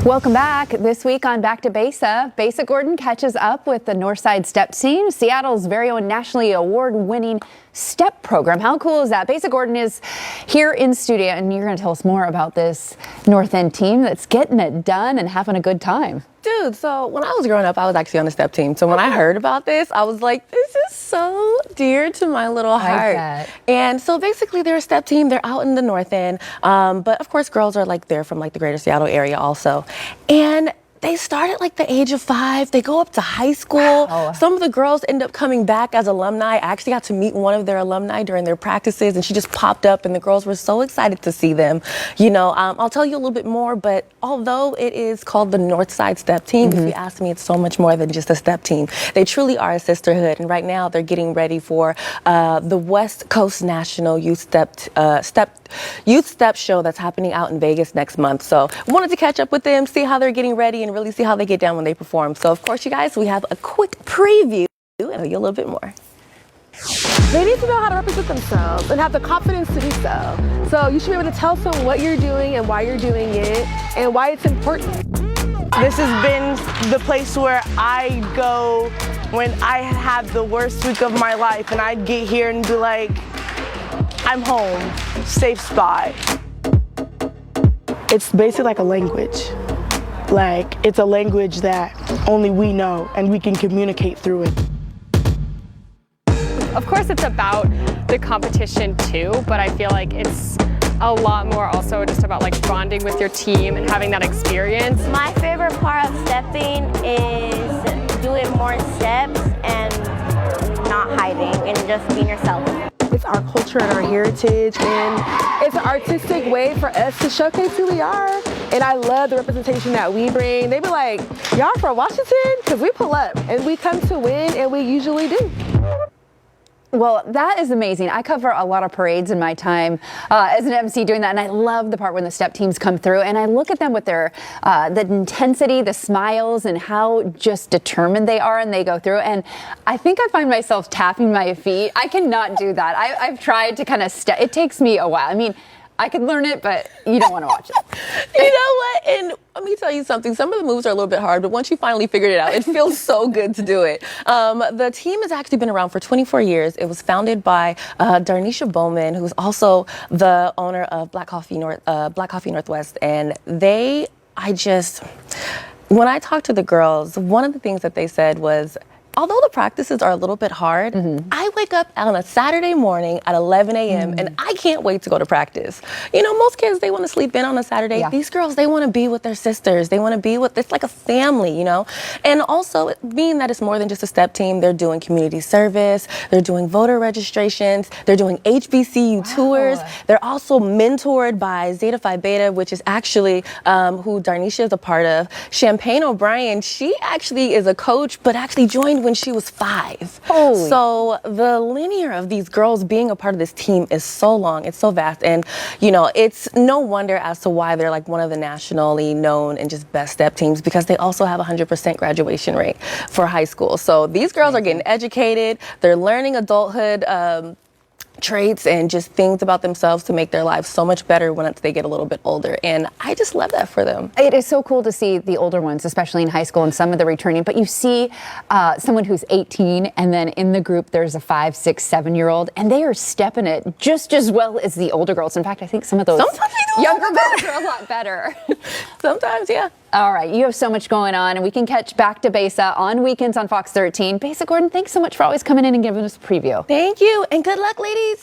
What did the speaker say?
Welcome back. This week on Back to Besa, Besa Gordon catches up with the Northside Step team, Seattle's very own nationally award-winning step program. How cool is that? Besa Gordon is here in studio, and you're going to tell us more about this North End team that's getting it done and having a good time. Dude, so when I was growing up, I was actually on the step team. So when I heard about this, I was like, this is so dear to my little heart. And so basically they're a step team. They're out in the North End. But of course, girls are they're from the greater Seattle area also. And they start at the age of 5. They go up to high school. Wow. Some of the girls end up coming back as alumni. I actually got to meet one of their alumni during their practices, and she just popped up, and the girls were so excited to see them. You know, I'll tell you a little bit more, but although it is called the Northside Step Team, if you ask me, it's so much more than just a step team. They truly are a sisterhood, and right now they're getting ready for the West Coast National Youth Step Show that's happening out in Vegas next month. So I wanted to catch up with them, see how they're getting ready, and really see how they get down when they perform. So of course, you guys, we have a quick preview and tell you a little bit more. They need to know how to represent themselves and have the confidence to do so. So you should be able to tell someone what you're doing and why you're doing it and why it's important. This has been the place where I go when I have the worst week of my life, and I get here and be like, I'm home, safe spot. It's basically like a language. It's a language that only we know, and we can communicate through it. Of course, it's about the competition too, but I feel like it's a lot more also just about bonding with your team and having that experience. My favorite part of stepping is doing more steps and not hiding and just being yourself. It's our culture and our heritage, and it's an artistic way for us to showcase who we are. And I love the representation that we bring. They be like, y'all from Washington? Because we pull up and we come to win, and we usually do. Well, that is amazing. I cover a lot of parades in my time as an MC doing that, and I love the part when the step teams come through, and I look at them with their the intensity, the smiles, and how just determined they are, and they go through, and I think I find myself tapping my feet. I cannot do that. I've tried to kind of step. It takes me a while. I mean, I could learn it, but you don't want to watch it. You know what? And let me tell you something. Some of the moves are a little bit hard, but once you finally figured it out, it feels so good to do it. The team has actually been around for 24 years. It was founded by Darnisha Bowman, who's also the owner of Black Coffee Northwest. And when I talked to the girls, one of the things that they said was, although the practices are a little bit hard, I wake up on a Saturday morning at 11 a.m. and I can't wait to go to practice. You know, most kids, they want to sleep in on a Saturday. Yeah. These girls, they want to be with their sisters. They want to be it's like a family, you know? And also, being that it's more than just a step team, they're doing community service, they're doing voter registrations, they're doing HBCU tours. They're also mentored by Zeta Phi Beta, which is actually who Darnisha is a part of. Champagne O'Brien, she actually is a coach, but actually joined when she was 5. Holy. So the linear of these girls being a part of this team is so long, it's so vast, and you know, it's no wonder as to why they're one of the nationally known and just best step teams, because they also have 100% graduation rate for high school. So these girls are getting educated, they're learning adulthood traits and just things about themselves to make their lives so much better once they get a little bit older, and I just love that for them. It is so cool to see the older ones, especially in high school, and some of the returning, but you see someone who's 18, and then in the group there's a 5, 6, 7-year-old, and they are stepping it just as well as the older girls. In fact, I think some of those younger girls are a lot better. Sometimes, yeah. All right, you have so much going on, and we can catch Back to Besa on weekends on Fox 13. Besa Gordon, thanks so much for always coming in and giving us a preview. Thank you, and good luck, ladies.